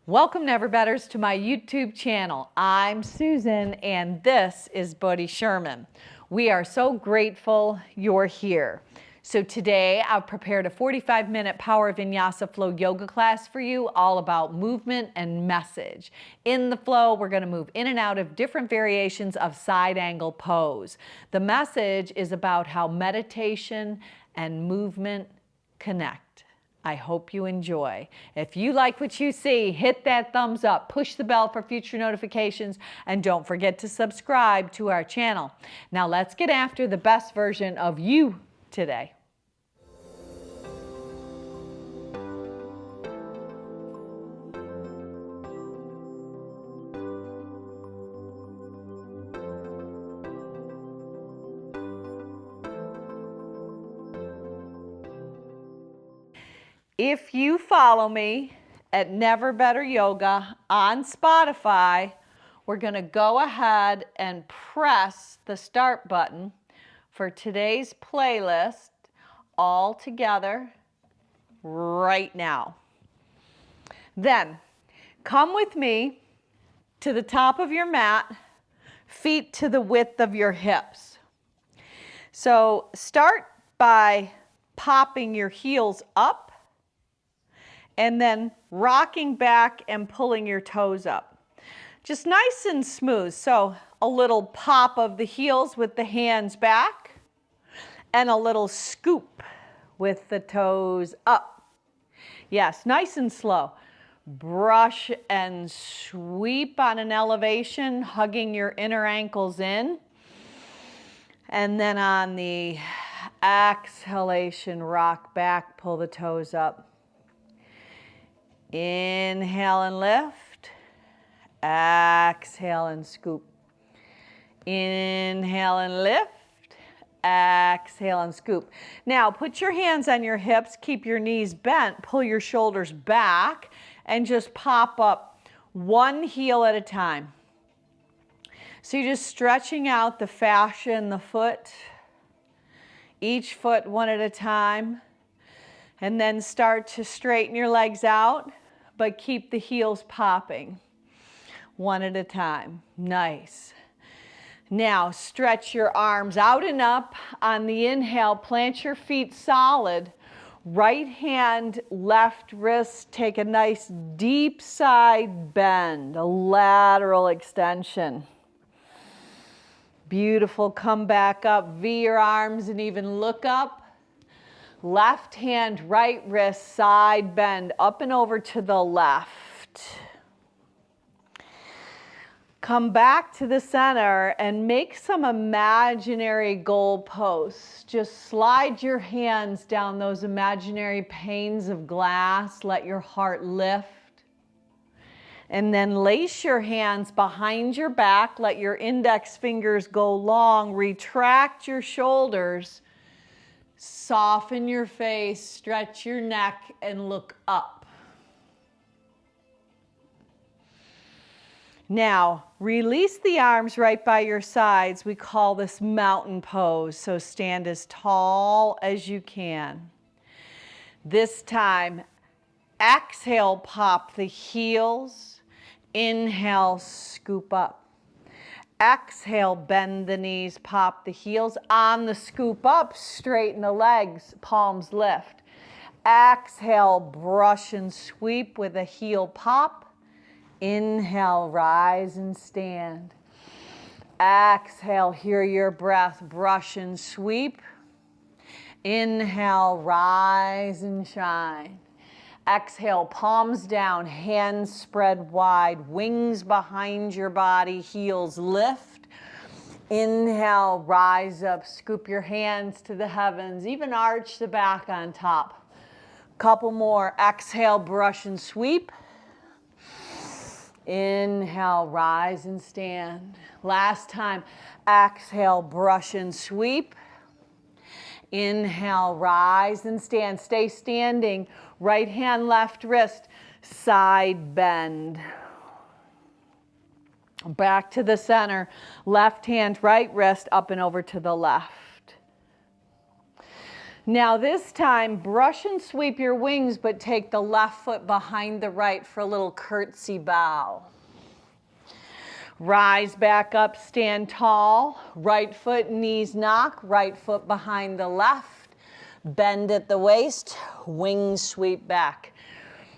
Welcome, Never Betters, to my YouTube channel. I'm Susan, and this is Buddy Sherman. We are so grateful you're here. So today I've prepared a 45-minute Power Vinyasa Flow yoga class for you, all about movement and message. In the flow, we're going to move in and out of different variations of side angle pose. The message is about how meditation and movement connect. I hope you enjoy. If you like what you see, hit that thumbs up, push the bell for future notifications, and don't forget to subscribe to our channel. Now let's get after the best version of you today. If you follow me at Never Better Yoga on Spotify, we're going to go ahead and press the start button for today's playlist all together right now. Then come with me to the top of your mat, feet to the width of your hips. So start by popping your heels up and then rocking back and pulling your toes up. Just nice and smooth. So a little pop of the heels with the hands back and a little scoop with the toes up. Yes, nice and slow. Brush and sweep on an elevation, hugging your inner ankles in. And then on the exhalation, rock back, pull the toes up. Inhale and lift. Exhale and scoop. Inhale and lift. Exhale and scoop. Now put your hands on your hips, keep your knees bent, pull your shoulders back, and just pop up one heel at a time. So you're just stretching out the fascia in the foot, each foot one at a time, and then start to straighten your legs out, but keep the heels popping one at a time. Nice. Now stretch your arms out and up. On the inhale, plant your feet solid. Right hand, left wrist, take a nice deep side bend, a lateral extension. Beautiful. Come back up, V your arms and even look up. Left hand, right wrist, side bend, up and over to the left. Come back to the center and make some imaginary goalposts. Just slide your hands down those imaginary panes of glass. Let your heart lift. And then lace your hands behind your back. Let your index fingers go long. Retract your shoulders. Soften your face, stretch your neck, and look up. Now, release the arms right by your sides. We call this mountain pose, so stand as tall as you can. This time, exhale, pop the heels. Inhale, scoop up. Exhale, bend the knees, pop the heels. On the scoop up, straighten the legs, palms lift. Exhale, brush and sweep with a heel pop. Inhale, rise and stand. Exhale, hear your breath, brush and sweep. Inhale, rise and shine. Exhale, palms down, hands spread wide, wings behind your body, heels lift. Inhale, rise up, scoop your hands to the heavens, even arch the back on top. Couple more. Exhale, brush and sweep. Inhale, rise and stand. Last time. Exhale, brush and sweep. Inhale, rise and stand. Stay standing. Right hand, left wrist, side bend. Back to the center. Left hand, right wrist, up and over to the left. Now this time, brush and sweep your wings, but take the left foot behind the right for a little curtsy bow. Rise back up, stand tall. Right foot, knees knock. Right foot behind the left. Bend at the waist. Wings sweep back.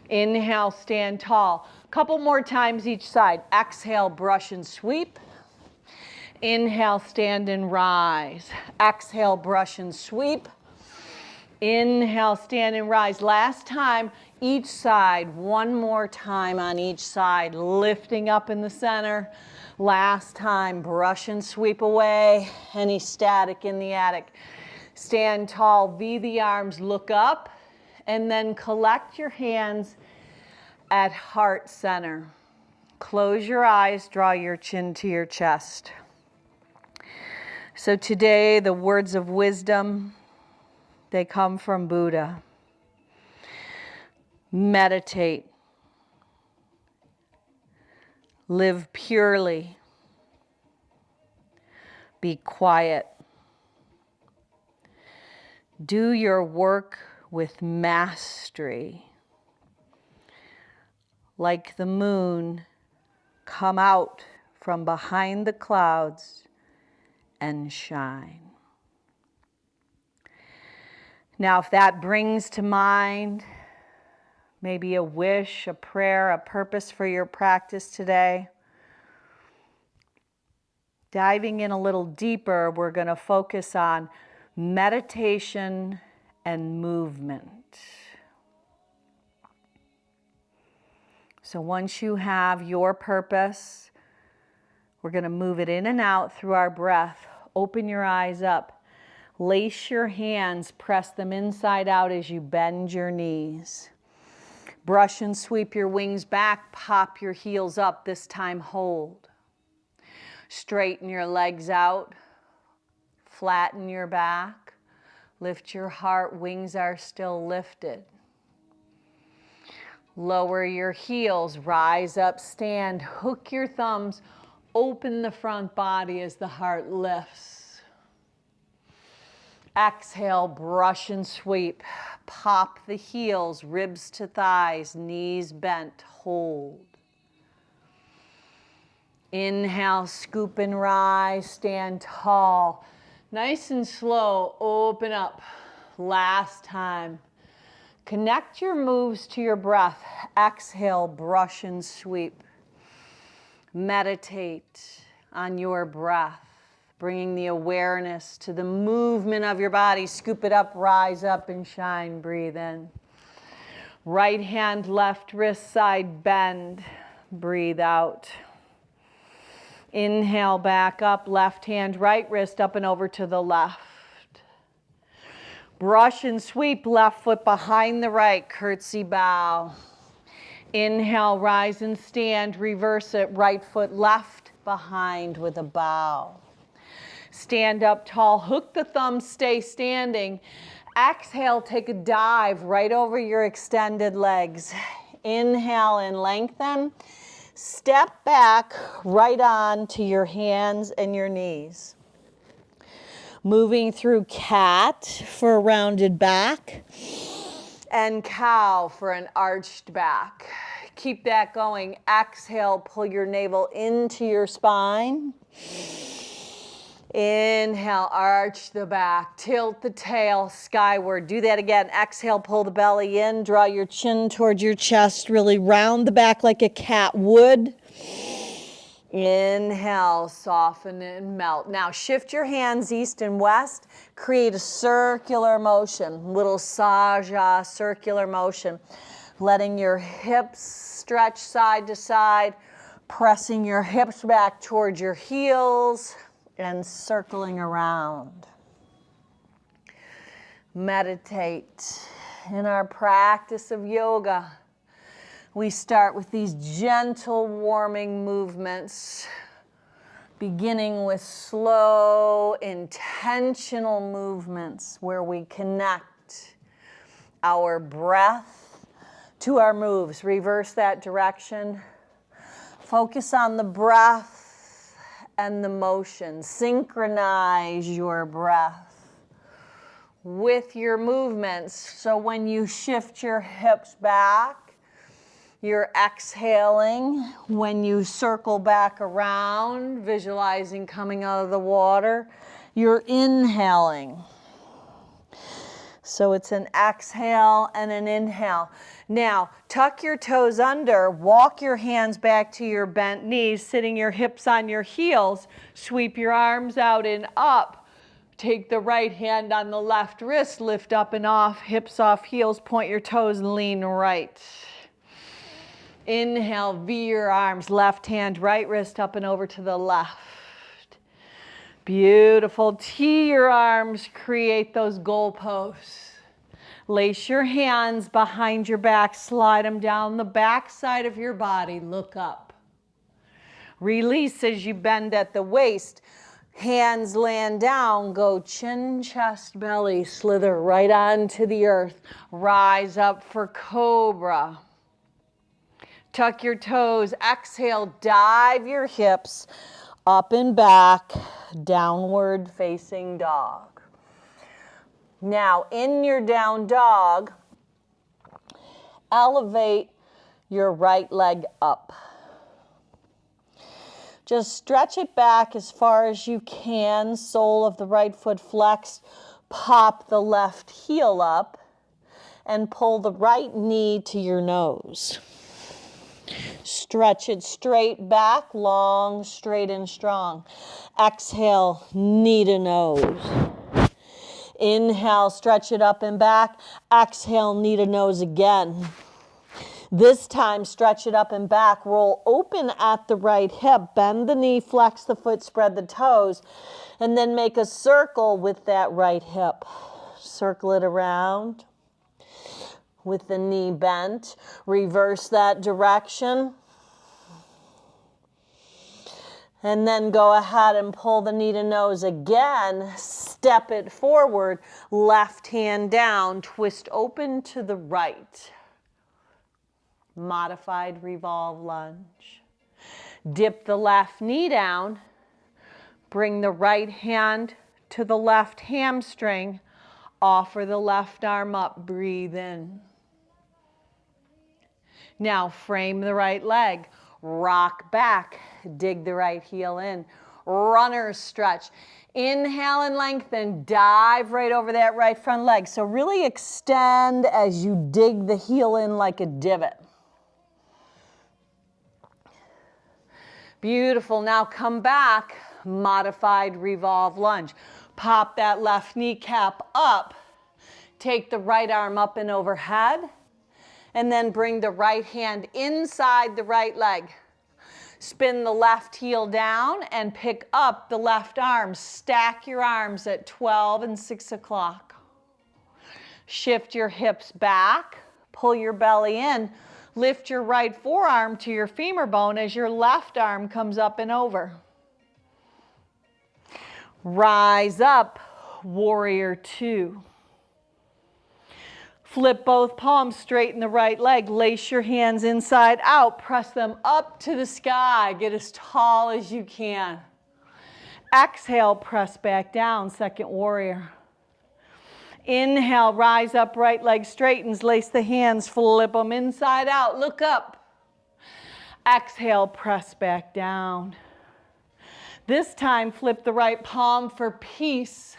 Inhale, stand tall. Couple more times each side. Exhale, brush and sweep. Inhale, stand and rise. Exhale, brush and sweep. Inhale, stand and rise. Last time, each side. One more time on each side. Lifting up in the center. Last time, brush and sweep away any static in the attic. Stand tall, V the arms, look up, and then collect your hands at heart center. Close your eyes, draw your chin to your chest. So today, the words of wisdom, they come from Buddha. Meditate. Live purely. Be quiet. Do your work with mastery. Like the moon, come out from behind the clouds and shine. Now, if that brings to mind maybe a wish, a prayer, a purpose for your practice today, diving in a little deeper, we're going to focus on meditation and movement. So once you have your purpose, we're going to move it in and out through our breath. Open your eyes up. Lace your hands, press them inside out as you bend your knees. Brush and sweep your wings back, pop your heels up, this time hold. Straighten your legs out, flatten your back, lift your heart, wings are still lifted. Lower your heels, rise up, stand, hook your thumbs, open the front body as the heart lifts. Exhale, brush and sweep. Pop the heels, ribs to thighs, knees bent, hold. Inhale, scoop and rise, stand tall. Nice and slow, open up. Last time. Connect your moves to your breath. Exhale, brush and sweep. Meditate on your breath. Bringing the awareness to the movement of your body. Scoop it up, rise up and shine. Breathe in. Right hand, left wrist, side bend. Breathe out. Inhale, back up, left hand, right wrist up and over to the left. Brush and sweep, left foot behind the right, curtsy bow. Inhale, rise and stand, reverse it, right foot left behind with a bow. Stand up tall, hook the thumbs, stay standing. Exhale, take a dive right over your extended legs. Inhale and lengthen. Step back right on to your hands and your knees. Moving through cat for a rounded back and cow for an arched back. Keep that going. Exhale, pull your navel into your spine. Inhale, arch the back, tilt the tail skyward. Do that again. Exhale, pull the belly in, draw your chin towards your chest, really round the back like a cat would. Inhale, soften and melt. Now shift your hands east and west, create a circular motion, little saja, circular motion. Letting your hips stretch side to side, pressing your hips back towards your heels, and circling around. Meditate. In our practice of yoga, we start with these gentle warming movements, beginning with slow, intentional movements where we connect our breath to our moves. Reverse that direction. Focus on the breath and the motion. Synchronize your breath with your movements. So when you shift your hips back, you're exhaling. When you circle back around, visualizing coming out of the water, you're inhaling. So it's an exhale and an inhale. Now, tuck your toes under, walk your hands back to your bent knees, sitting your hips on your heels, sweep your arms out and up. Take the right hand on the left wrist, lift up and off, hips off heels, point your toes and lean right. Inhale, V your arms, left hand, right wrist up and over to the left. Beautiful. Tee your arms, create those goalposts. Lace your hands behind your back, slide them down the back side of your body, look up. Release as you bend at the waist. Hands land down, go chin, chest, belly, slither right onto the earth. Rise up for cobra. Tuck your toes, exhale, dive your hips up and back, downward facing dog. Now, in your down dog, elevate your right leg up. Just stretch it back as far as you can, sole of the right foot flexed, pop the left heel up, and pull the right knee to your nose. Stretch it straight back, long, straight, and strong. Exhale, knee to nose. Inhale, stretch it up and back. Exhale, knee to nose again. This time, stretch it up and back. Roll open at the right hip. Bend the knee, flex the foot, spread the toes. And then make a circle with that right hip. Circle it around with the knee bent. Reverse that direction. And then go ahead and pull the knee to nose again. Step it forward. Left hand down. Twist open to the right. Modified revolve lunge. Dip the left knee down. Bring the right hand to the left hamstring. Offer the left arm up. Breathe in. Now frame the right leg. Rock back. Dig the right heel in. Runner's stretch. Inhale and lengthen. Dive right over that right front leg. So really extend as you dig the heel in like a divot. Beautiful. Now come back. Modified revolve lunge. Pop that left kneecap up. Take the right arm up and overhead. And then bring the right hand inside the right leg. Spin the left heel down and pick up the left arm. Stack your arms at 12 and 6 o'clock. Shift your hips back. Pull your belly in. Lift your right forearm to your femur bone as your left arm comes up and over. Rise up, warrior two. Flip both palms, straighten the right leg. Lace your hands inside out. Press them up to the sky. Get as tall as you can. Exhale, press back down, second warrior. Inhale, rise up, right leg straightens. Lace the hands, flip them inside out. Look up. Exhale, press back down. This time, flip the right palm for peace.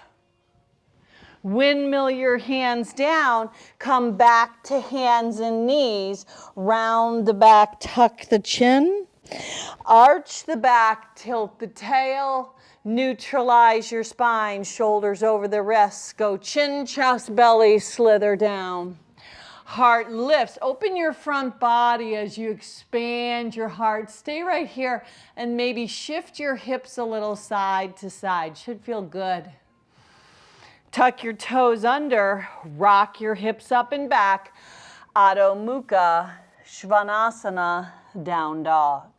Windmill your hands down, come back to hands and knees, round the back, tuck the chin, arch the back, tilt the tail, neutralize your spine, shoulders over the wrists, go chin, chest, belly, slither down. Heart lifts, open your front body as you expand your heart. Stay right here and maybe shift your hips a little side to side, should feel good. Tuck your toes under, rock your hips up and back. Adho Mukha Svanasana, down dog.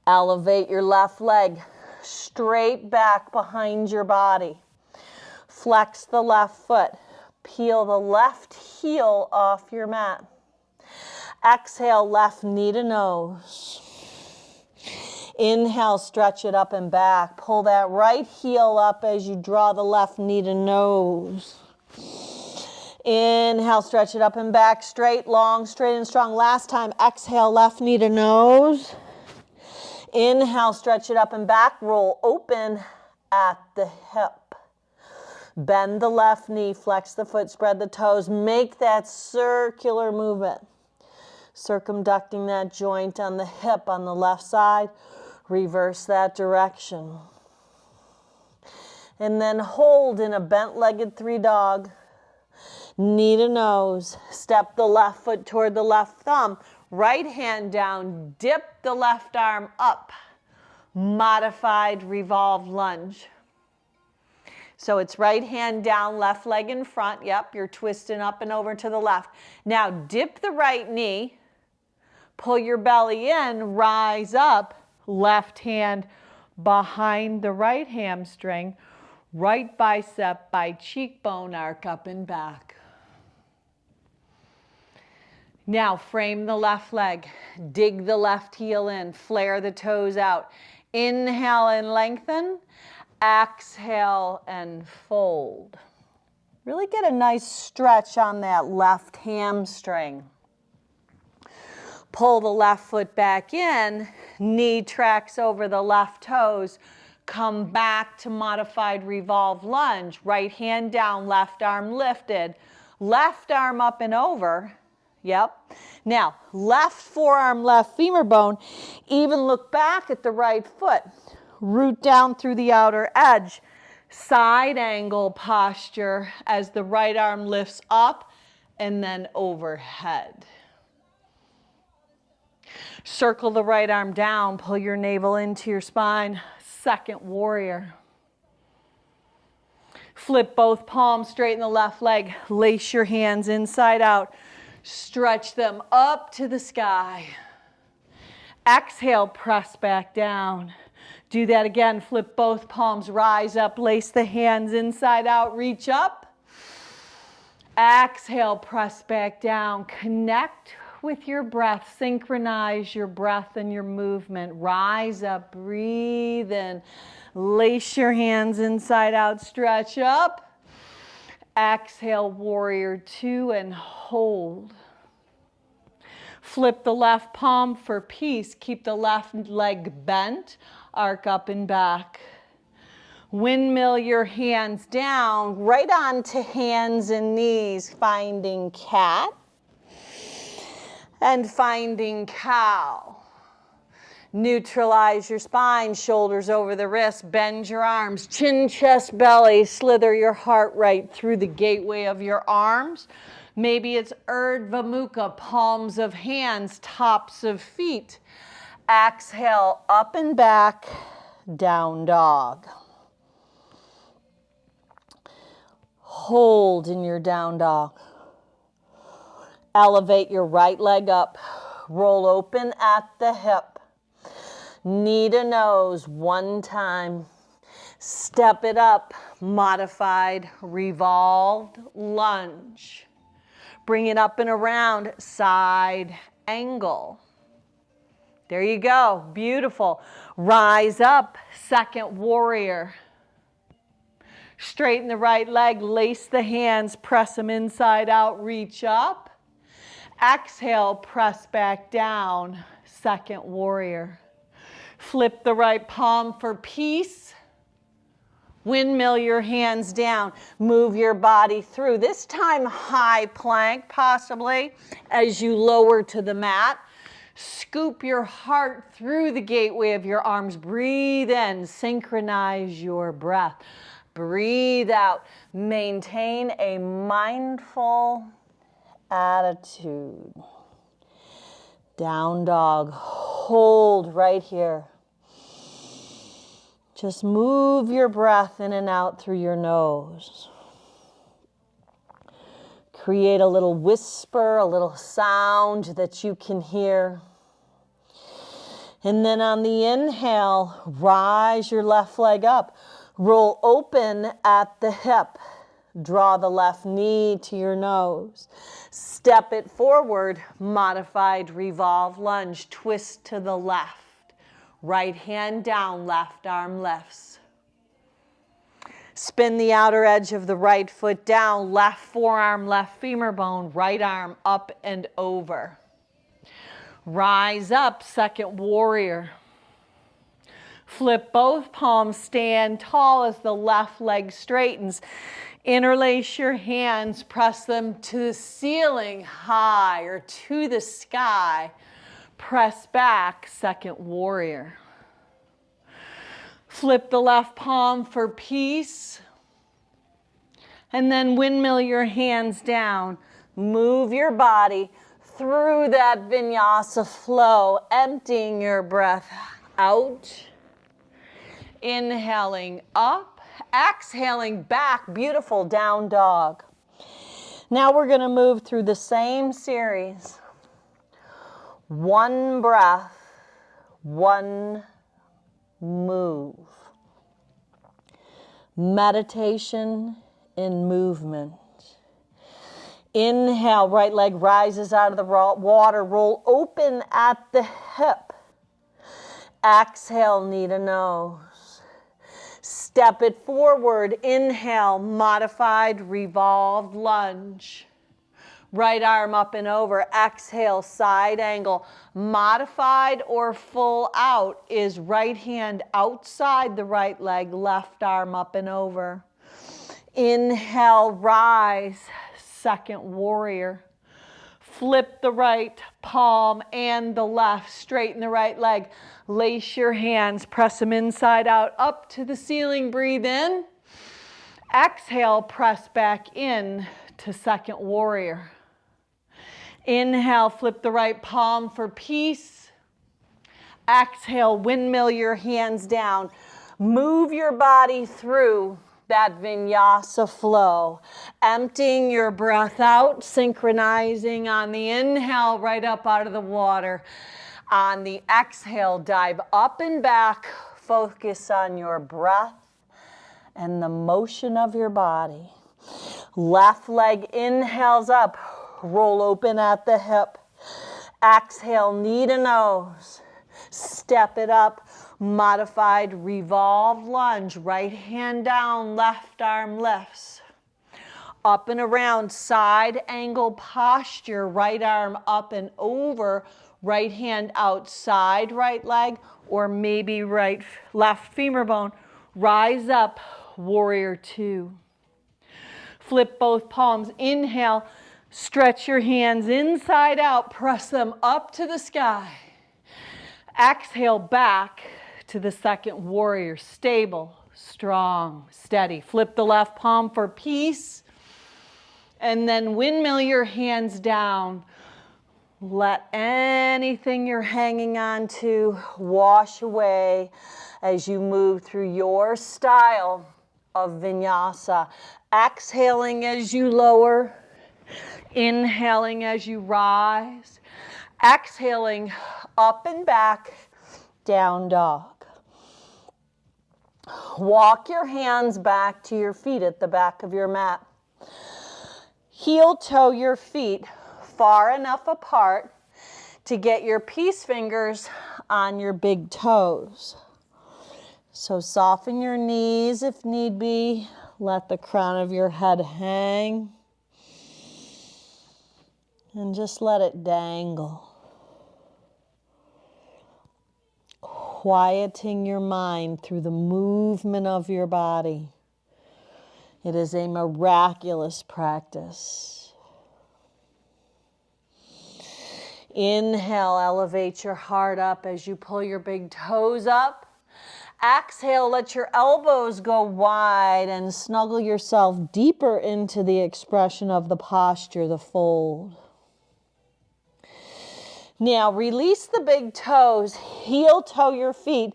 Elevate your left leg straight back behind your body. Flex the left foot. Peel the left heel off your mat. Exhale, left knee to nose. Inhale, stretch it up and back. Pull that right heel up as you draw the left knee to nose. Inhale, stretch it up and back, straight, long, straight and strong. Last time, exhale, left knee to nose. Inhale, stretch it up and back, roll open at the hip. Bend the left knee, flex the foot, spread the toes. Make that circular movement. Circumducting that joint on the hip on the left side. Reverse that direction. And then hold in a bent-legged three dog. Knee to nose. Step the left foot toward the left thumb. Right hand down. Dip the left arm up. Modified revolved lunge. So it's right hand down, left leg in front. Yep, you're twisting up and over to the left. Now dip the right knee. Pull your belly in, rise up, left hand behind the right hamstring, right bicep by cheekbone, arc up and back. Now frame the left leg, dig the left heel in, flare the toes out. Inhale and lengthen, exhale and fold. Really get a nice stretch on that left hamstring. Pull the left foot back in, knee tracks over the left toes, come back to modified revolve lunge, right hand down, left arm lifted, left arm up and over, yep. Now, left forearm, left femur bone, even look back at the right foot, root down through the outer edge, side angle posture as the right arm lifts up and then overhead. Circle the right arm down, pull your navel into your spine, second warrior. Flip both palms, straighten the left leg, lace your hands inside out, stretch them up to the sky. Exhale, press back down. Do that again, flip both palms, rise up, lace the hands inside out, reach up. Exhale, press back down, connect with your breath, synchronize your breath and your movement. Rise up, breathe in, lace your hands inside out, stretch up. Exhale, warrior two, and hold. Flip the left palm for peace. Keep the left leg bent, arc up and back. Windmill your hands down, right onto hands and knees, finding cat. And finding cow. Neutralize your spine, shoulders over the wrist, bend your arms, chin, chest, belly, slither your heart right through the gateway of your arms. Maybe it's Urdhva Mukha, palms of hands, tops of feet. Exhale, up and back, down dog. Hold in your down dog. Elevate your right leg up. Roll open at the hip. Knee to nose one time. Step it up. Modified revolved lunge. Bring it up and around. Side angle. There you go. Beautiful. Rise up. Second warrior. Straighten the right leg. Lace the hands. Press them inside out. Reach up. Exhale, press back down, second warrior. Flip the right palm for peace. Windmill your hands down. Move your body through. This time high plank possibly as you lower to the mat. Scoop your heart through the gateway of your arms. Breathe in. Synchronize your breath. Breathe out. Maintain a mindful attitude. Down dog. Hold right here. Just move your breath in and out through your nose. Create a little whisper, a little sound that you can hear. And then on the inhale, rise your left leg up. Roll open at the hip. Draw the left knee to your nose. Step it forward, modified revolve lunge. Twist to the left. Right hand down, left arm lifts. Spin the outer edge of the right foot down, left forearm, left femur bone, right arm up and over. Rise up, second warrior. Flip both palms, stand tall as the left leg straightens. Interlace your hands, press them to the ceiling high or to the sky. Press back, second warrior. Flip the left palm for peace. And then windmill your hands down. Move your body through that vinyasa flow, emptying your breath out. Inhaling up, exhaling back, beautiful down dog. Now we're going to move through the same series. One breath, one move. Meditation in movement. Inhale, right leg rises out of the water, roll open at the hip. Exhale, knee to nose. Step it forward. Inhale, modified revolved lunge. Right arm up and over. Exhale, side angle. Modified or full out is right hand outside the right leg, left arm up and over. Inhale, rise, second warrior. Flip the right palm and the left, straighten the right leg. Lace your hands, press them inside out, up to the ceiling, breathe in. Exhale, press back in to second warrior. Inhale, flip the right palm for peace. Exhale, windmill your hands down. Move your body through that vinyasa flow. Emptying your breath out, synchronizing on the inhale, right up out of the water. On the exhale, dive up and back. Focus on your breath and the motion of your body. Left leg inhales up. Roll open at the hip. Exhale, knee to nose. Step it up. Modified revolved lunge. Right hand down, left arm lifts. Up and around, side angle posture. Right arm up and over. Right hand outside right leg, or maybe left femur bone. Rise up, warrior two. Flip both palms. Inhale. Stretch your hands inside out, press them up to the sky. Exhale back to the second warrior, stable, strong, steady. Flip the left palm for peace, and then windmill your hands down. Let anything you're hanging on to wash away as you move through your style of vinyasa. Exhaling as you lower. Inhaling as you rise. Exhaling up and back, down dog. Walk your hands back to your feet at the back of your mat. Heel toe your feet far enough apart to get your peace fingers on your big toes. So soften your knees if need be. Let the crown of your head hang. And just let it dangle. Quieting your mind through the movement of your body. It is a miraculous practice. Inhale, elevate your heart up as you pull your big toes up. Exhale, let your elbows go wide and snuggle yourself deeper into the expression of the posture, the fold. Now release the big toes, heel toe your feet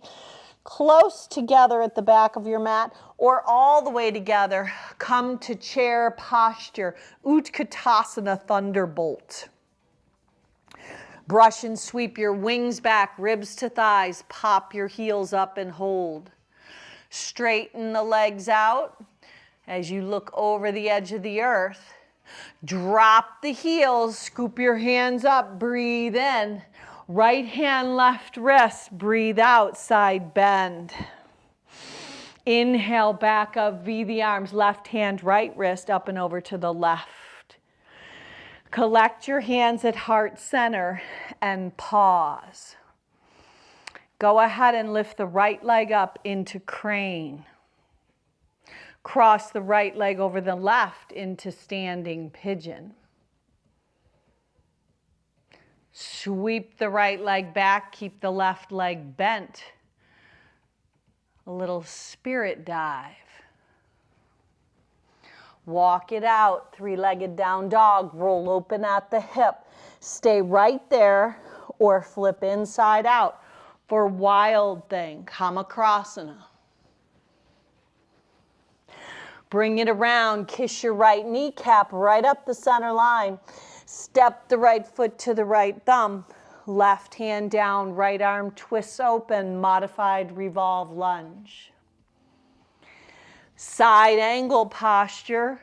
close together at the back of your mat or all the way together. Come to chair posture, Utkatasana Thunderbolt. Brush and sweep your wings back, ribs to thighs, pop your heels up and hold. Straighten the legs out as you look over the edge of the earth. Drop the heels, scoop your hands up, breathe in. Right hand, left wrist. Breathe out, side bend. Inhale, back up, V the arms. Left hand, right wrist, up and over to the left. Collect your hands at heart center and pause. Go ahead and lift the right leg up into crane. Cross the right leg over the left into standing pigeon. Sweep the right leg back, keep the left leg bent. A little spirit dive. Walk it out, three-legged down dog, roll open at the hip. Stay right there or flip inside out for wild thing, Kamakrasana. Bring it around, kiss your right kneecap right up the center line. Step the right foot to the right thumb. Left hand down, right arm twists open, modified revolve lunge. Side angle posture,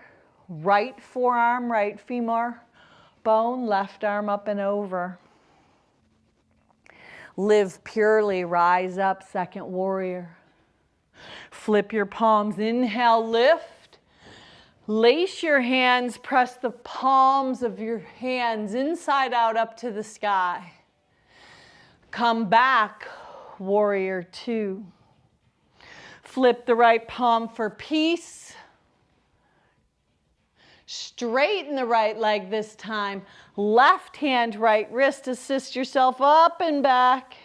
right forearm, right femur bone, left arm up and over. Live purely, rise up, second warrior. Flip your palms, inhale, lift. Lace your hands, press the palms of your hands inside out up to the sky. Come back, warrior two. Flip the right palm for peace. Straighten the right leg this time. Left hand, right wrist, assist yourself up and back.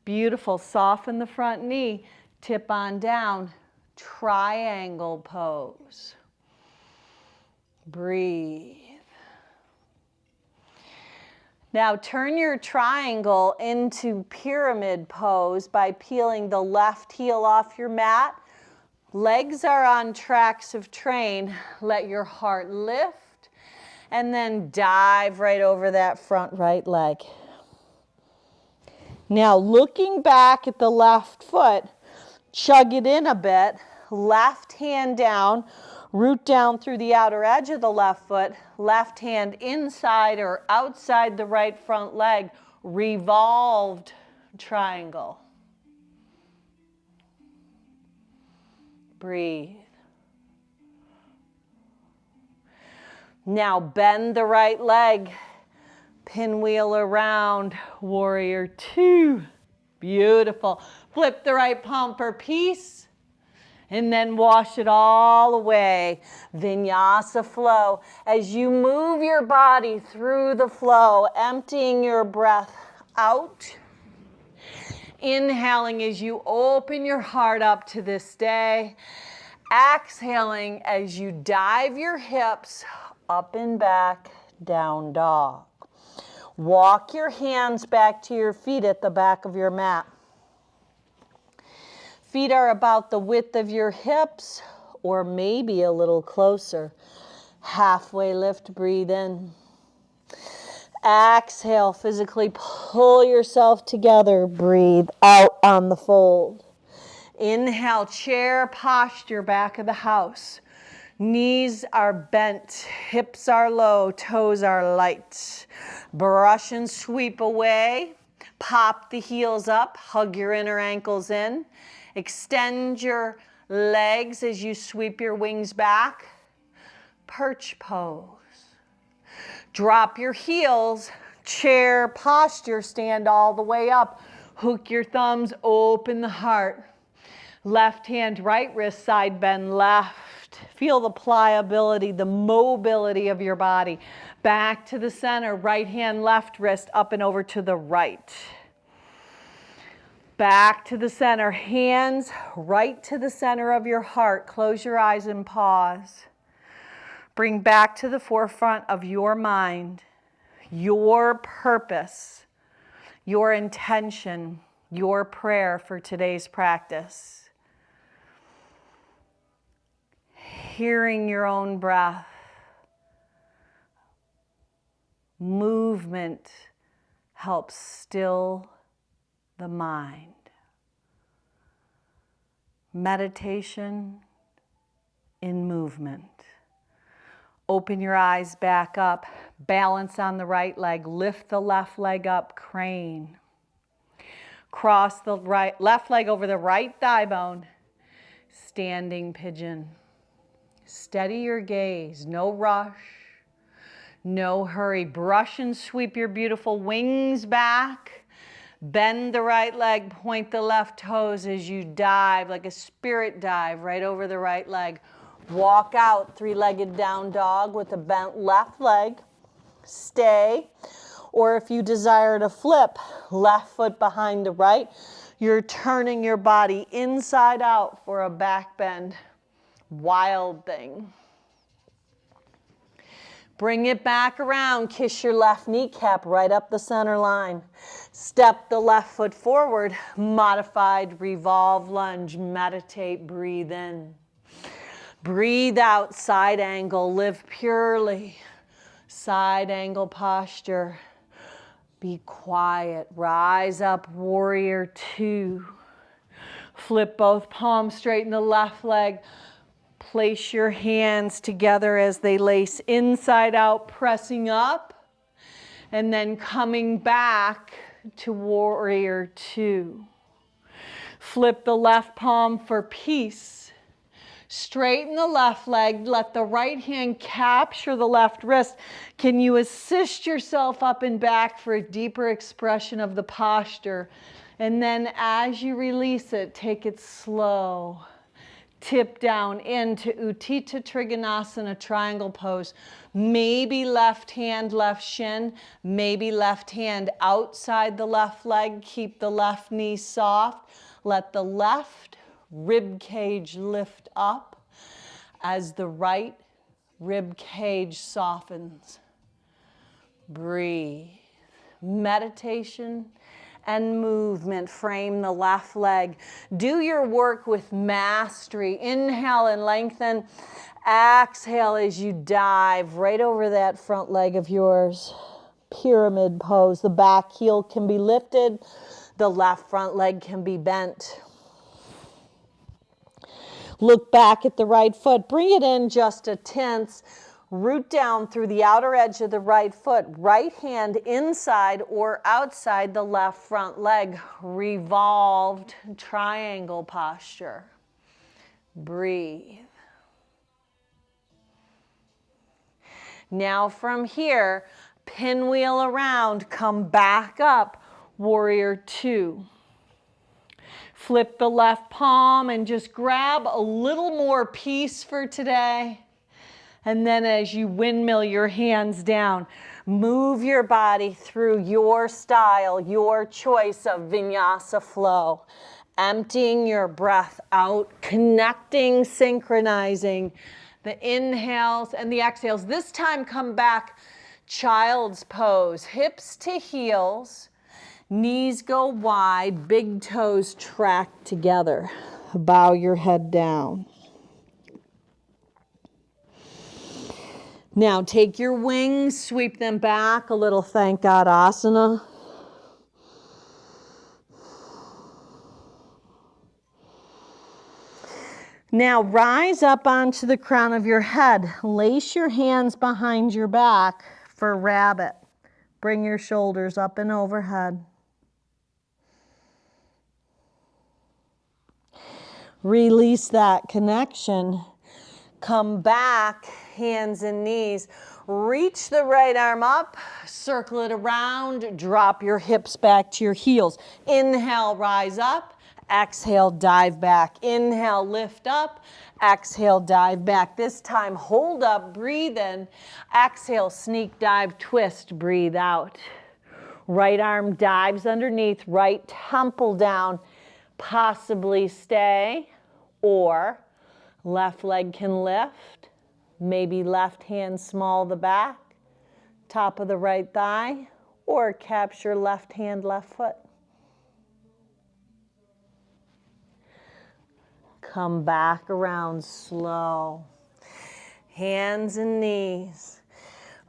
Beautiful, soften the front knee, tip on down, triangle pose. Breathe. Now turn your triangle into pyramid pose by peeling the left heel off your mat. Legs are on tracks of train. Let your heart lift and then dive right over that front right leg. Now looking back at the left foot, chug it in a bit, left hand down, root down through the outer edge of the left foot, left hand inside or outside the right front leg, revolved triangle. Breathe. Now bend the right leg, pinwheel around, warrior two. Beautiful. Flip the right palm for peace. And then wash it all away. Vinyasa flow. As you move your body through the flow, emptying your breath out. Inhaling as you open your heart up to this day. Exhaling as you dive your hips up and back, down dog. Walk your hands back to your feet at the back of your mat. Feet are about the width of your hips or maybe a little closer. Halfway lift, breathe in. Exhale, physically pull yourself together. Breathe out on the fold. Inhale, chair posture, back of the house. Knees are bent, hips are low, toes are light. Brush and sweep away. Pop the heels up, hug your inner ankles in. Extend your legs as you sweep your wings back. Perch pose. Drop your heels, chair posture, stand all the way up. Hook your thumbs, open the heart. Left hand, right wrist, side bend left. Feel the pliability, the mobility of your body. Back to the center, right hand, left wrist, up and over to the right. Back to the center, hands right to the center of your heart. Close your eyes and pause. Bring back to the forefront of your mind your purpose, your intention, your prayer for today's practice. Hearing your own breath, movement helps still the mind. Meditation in movement. Open your eyes back up. Balance on the right leg. Lift the left leg up. Crane. Cross the left leg over the right thigh bone. Standing pigeon. Steady your gaze. No rush. No hurry. Brush and sweep your beautiful wings back. Bend the right leg. Point the left toes as you dive like a spirit dive right over the right leg. Walk out three-legged down dog with a bent left leg. Stay. Or if you desire to flip, left foot behind the right, you're turning your body inside out for a back bend. Wild thing. Bring it back around. Kiss your left kneecap right up the center line. Step the left foot forward. Modified revolve lunge. Meditate. Breathe in. Breathe out, side angle, live purely. Side angle posture. Be quiet. Rise up, warrior two. Flip both palms, straighten the left leg. Place your hands together as they lace inside out, pressing up. And then coming back to warrior two. Flip the left palm for peace. Straighten the left leg, let the right hand capture the left wrist. Can you assist yourself up and back for a deeper expression of the posture? And then as you release it, take it slow. Tip down into Utthita Trikonasana, triangle pose. Maybe left hand, left shin. Maybe left hand outside the left leg. Keep the left knee soft. Let the left rib cage lift up as the right rib cage softens. Breathe. Meditation and movement. Frame the left leg. Do your work with mastery. Inhale and lengthen. Exhale as you dive right over that front leg of yours. Pyramid pose. The back heel can be lifted. The left front leg can be bent. Look back at the right foot. Bring it in just a tense. Root down through the outer edge of the right foot. Right hand inside or outside the left front leg. Revolved triangle posture. Breathe. Now from here, pinwheel around, come back up, warrior two. Flip the left palm and just grab a little more peace for today. And then as you windmill your hands down, move your body through your style, your choice of vinyasa flow. Emptying your breath out, connecting, synchronizing the inhales and the exhales. This time come back, child's pose, hips to heels. Knees go wide, big toes track together. Bow your head down. Now take your wings, sweep them back, a little thank God asana. Now rise up onto the crown of your head. Lace your hands behind your back for rabbit. Bring your shoulders up and overhead. Release that connection. Come back, hands and knees. Reach the right arm up, circle it around, drop your hips back to your heels. Inhale, rise up. Exhale, dive back. Inhale, lift up. Exhale, dive back. This time, hold up, breathe in. Exhale, sneak dive, twist, breathe out. Right arm dives underneath, right temple down. Possibly stay, or left leg can lift. Maybe left hand small the back, top of the right thigh, or capture left hand, left foot. Come back around slow. Hands and knees.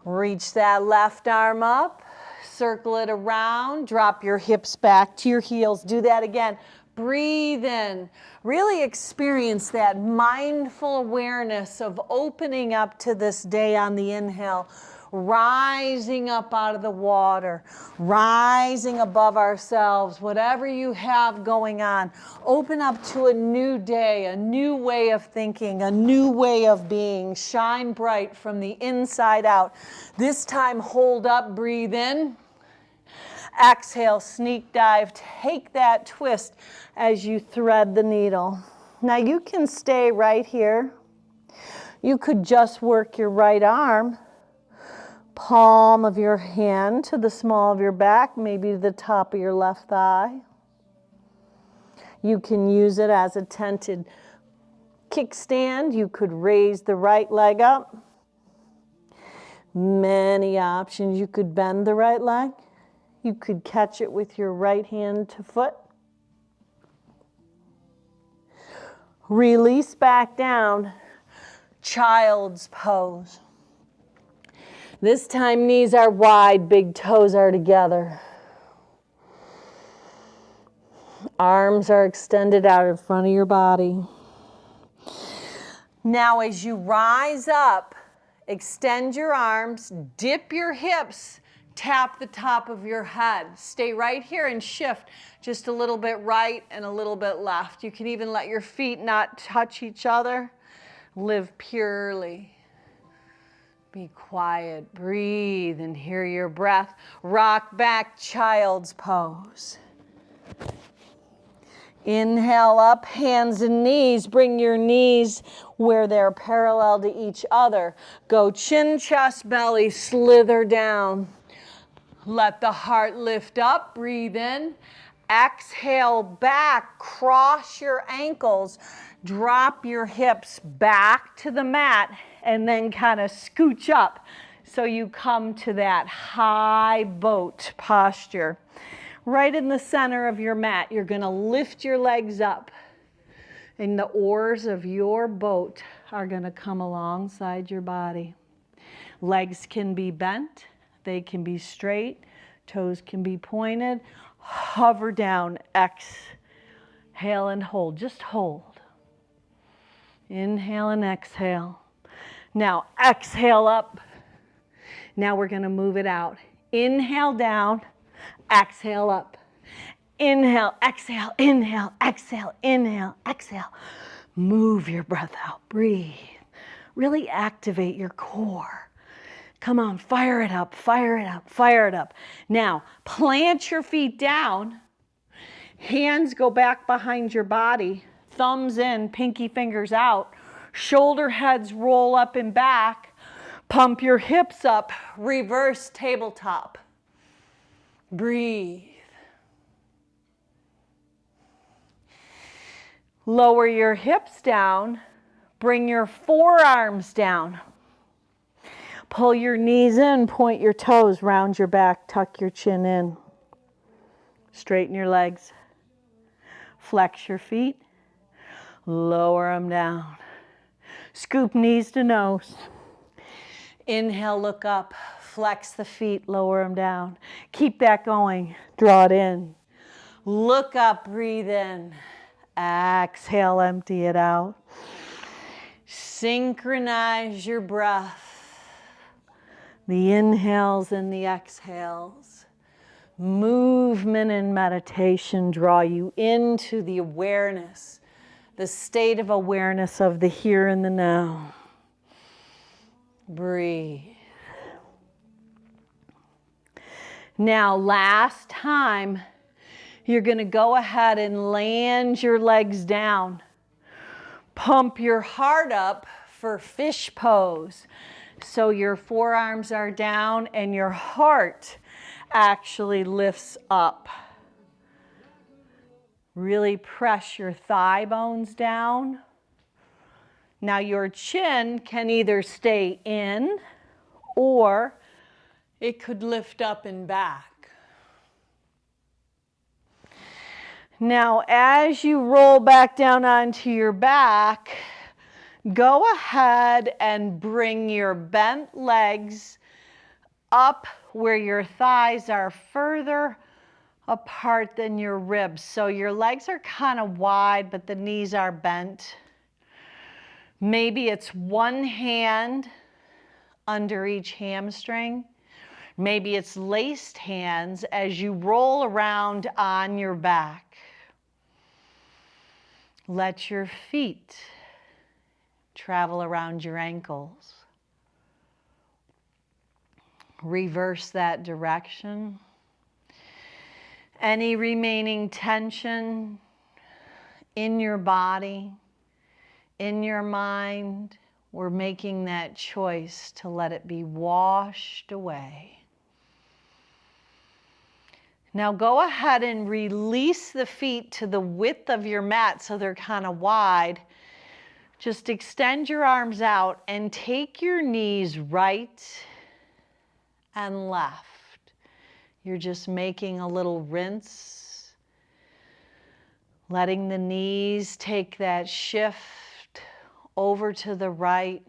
Reach that left arm up, circle it around, drop your hips back to your heels. Do that again. breathe in. Really experience that mindful awareness of opening up to this day on the inhale, rising up out of the water, rising above ourselves, whatever you have going on. Open up to a new day, a new way of thinking, a new way of being. Shine bright from the inside out. This time, hold up, breathe in. Exhale, sneak dive. Take that twist as you thread the needle. Now you can stay right here. You could just work your right arm, palm of your hand to the small of your back, maybe to the top of your left thigh. You can use it as a tented kickstand. You could raise the right leg up. Many options. You could bend the right leg. You could catch it with your right hand to foot. Release back down, child's pose. This time knees are wide, big toes are together. Arms are extended out in front of your body. Now as you rise up, extend your arms, dip your hips, tap the top of your head. Stay right here and shift just a little bit right and a little bit left. You can even let your feet not touch each other. Live purely. Be quiet, breathe, and hear your breath. Rock back, child's pose. Inhale up, hands and knees. Bring your knees where they're parallel to each other. Go chin, chest, belly, slither down. Let the heart lift up, breathe in. Exhale back, cross your ankles. Drop your hips back to the mat and then kind of scooch up so you come to that high boat posture. Right in the center of your mat, you're going to lift your legs up and the oars of your boat are going to come alongside your body. Legs can be bent, they can be straight, toes can be pointed. Hover down, exhale and hold, just hold. Inhale and exhale. Now exhale up. Now we're going to move it out. Inhale down, exhale up. Inhale, exhale, inhale, exhale, inhale, exhale. Move your breath out, breathe. Really activate your core. Come on, fire it up, fire it up, fire it up. Now, plant your feet down. Hands go back behind your body. Thumbs in, pinky fingers out. Shoulder heads roll up and back. Pump your hips up. Reverse tabletop. Breathe. Lower your hips down. Bring your forearms down. Pull your knees in, point your toes, round your back, tuck your chin in. Straighten your legs. Flex your feet. Lower them down. Scoop knees to nose. Inhale, look up. Flex the feet, lower them down. Keep that going. Draw it in. Look up, breathe in. Exhale, empty it out. Synchronize your breath. The inhales and the exhales. Movement and meditation draw you into the awareness, the state of awareness of the here and the now. Breathe. Now, last time, you're going to go ahead and land your legs down. Pump your heart up for fish pose. So your forearms are down and your heart actually lifts up. Really press your thigh bones down. Now your chin can either stay in or it could lift up and back. Now as you roll back down onto your back, go ahead and bring your bent legs up where your thighs are further apart than your ribs. So your legs are kind of wide, but the knees are bent. Maybe it's one hand under each hamstring. Maybe it's laced hands as you roll around on your back. Let your feet travel around your ankles. Reverse that direction. Any remaining tension in your body, in your mind, we're making that choice to let it be washed away. Now go ahead and release the feet to the width of your mat so they're kind of wide. Just extend your arms out and take your knees right and left. You're just making a little rinse, letting the knees take that shift over to the right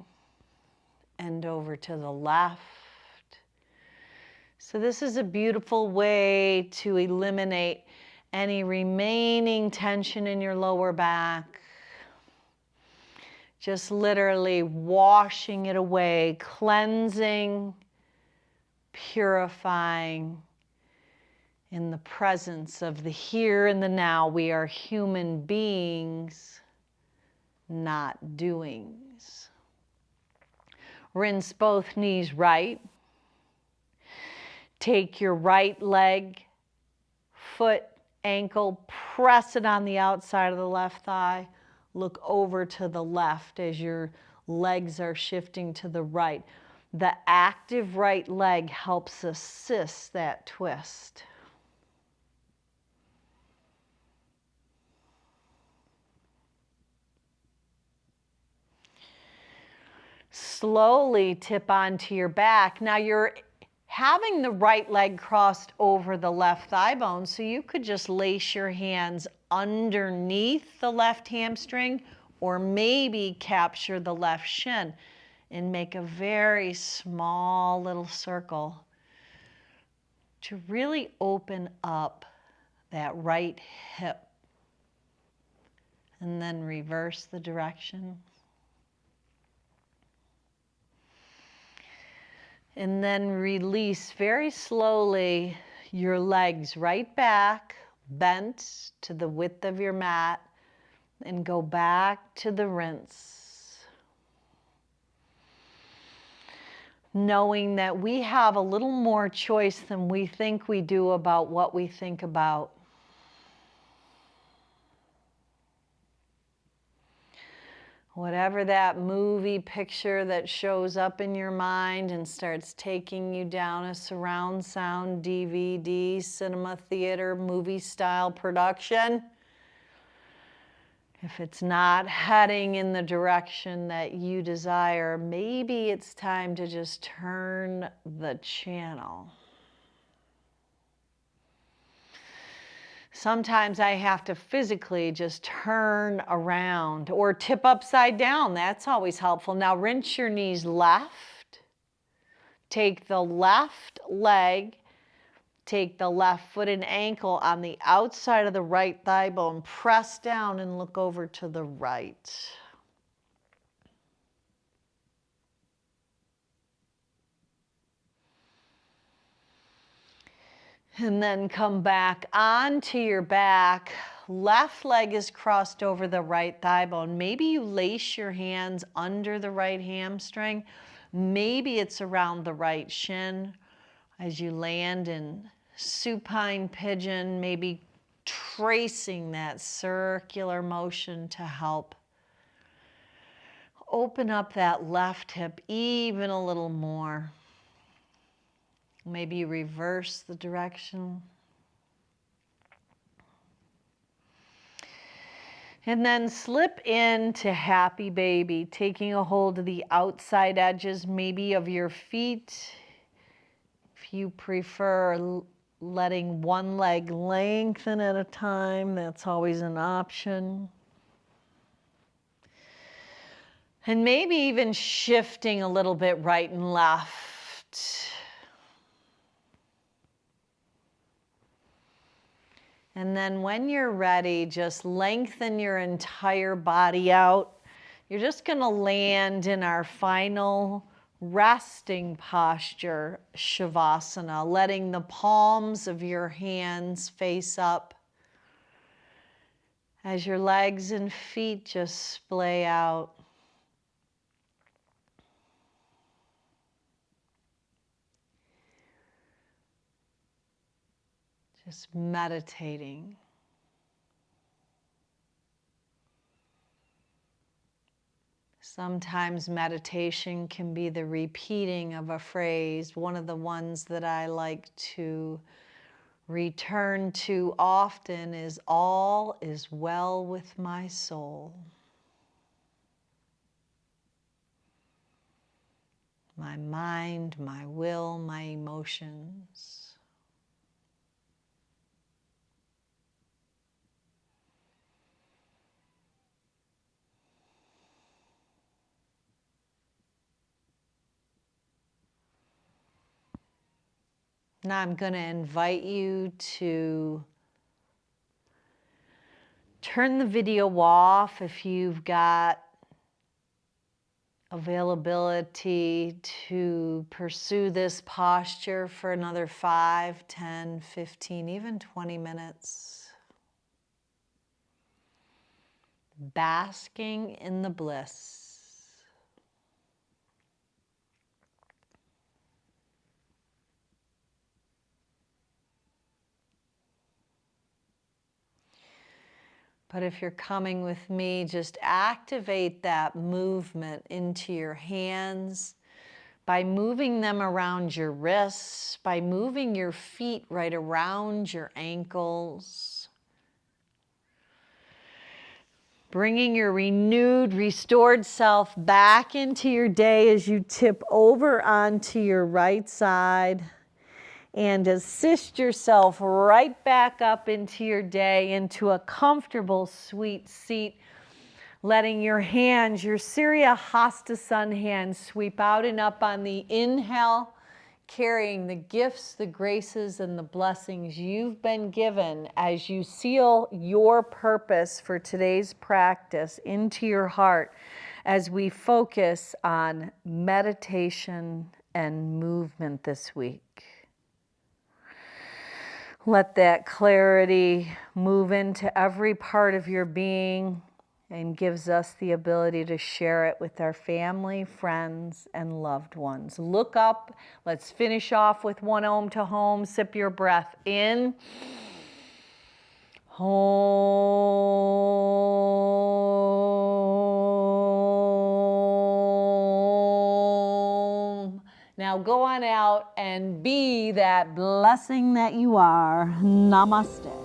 and over to the left. So this is a beautiful way to eliminate any remaining tension in your lower back. Just literally washing it away, cleansing, purifying in the presence of the here and the now. We are human beings, not doings. Rinse both knees right. Take your right leg, foot, ankle, press it on the outside of the left thigh. Look over to the left as your legs are shifting to the right. The active right leg helps assist that twist. Slowly tip onto your back. Now you're having the right leg crossed over the left thigh bone, so you could just lace your hands underneath the left hamstring or maybe capture the left shin and make a very small little circle to really open up that right hip. And then reverse the direction. And then release very slowly your legs right back, bent to the width of your mat, and go back to the rinse. Knowing that we have a little more choice than we think we do about what we think about. Whatever that movie picture that shows up in your mind and starts taking you down a surround sound DVD, cinema, theater, movie style production, if it's not heading in the direction that you desire, maybe it's time to just turn the channel. Sometimes I have to physically just turn around or tip upside down. That's always helpful. Now rinse your knees left. Take the left leg, take the left foot and ankle on the outside of the right thigh bone. Press down and look over to the right. And then come back onto your back. Left leg is crossed over the right thigh bone. Maybe you lace your hands under the right hamstring. Maybe it's around the right shin as you land in supine pigeon, maybe tracing that circular motion to help open up that left hip even a little more. Maybe you reverse the direction. And then slip into happy baby, taking a hold of the outside edges, maybe of your feet. If you prefer letting one leg lengthen at a time, that's always an option. And maybe even shifting a little bit right and left. And then when you're ready, just lengthen your entire body out. You're just going to land in our final resting posture, Shavasana, letting the palms of your hands face up as your legs and feet just splay out. Just meditating. Sometimes meditation can be the repeating of a phrase. One of the ones that I like to return to often is, "All is well with my soul." My mind, my will, my emotions. Now I'm going to invite you to turn the video off if you've got availability to pursue this posture for another 5, 10, 15, even 20 minutes. Basking in the bliss. But if you're coming with me, just activate that movement into your hands by moving them around your wrists, by moving your feet right around your ankles. Bringing your renewed, restored self back into your day as you tip over onto your right side. And assist yourself right back up into your day, into a comfortable, sweet seat, letting your hands, your Surya Hasta Sun hands, sweep out and up on the inhale, carrying the gifts, the graces, and the blessings you've been given as you seal your purpose for today's practice into your heart as we focus on meditation and movement this week. Let that clarity move into every part of your being and gives us the ability to share it with our family, friends, and loved ones. Look up. Let's finish off with one Om to Home. Sip your breath in. Om. Now go on out and be that blessing that you are. Namaste.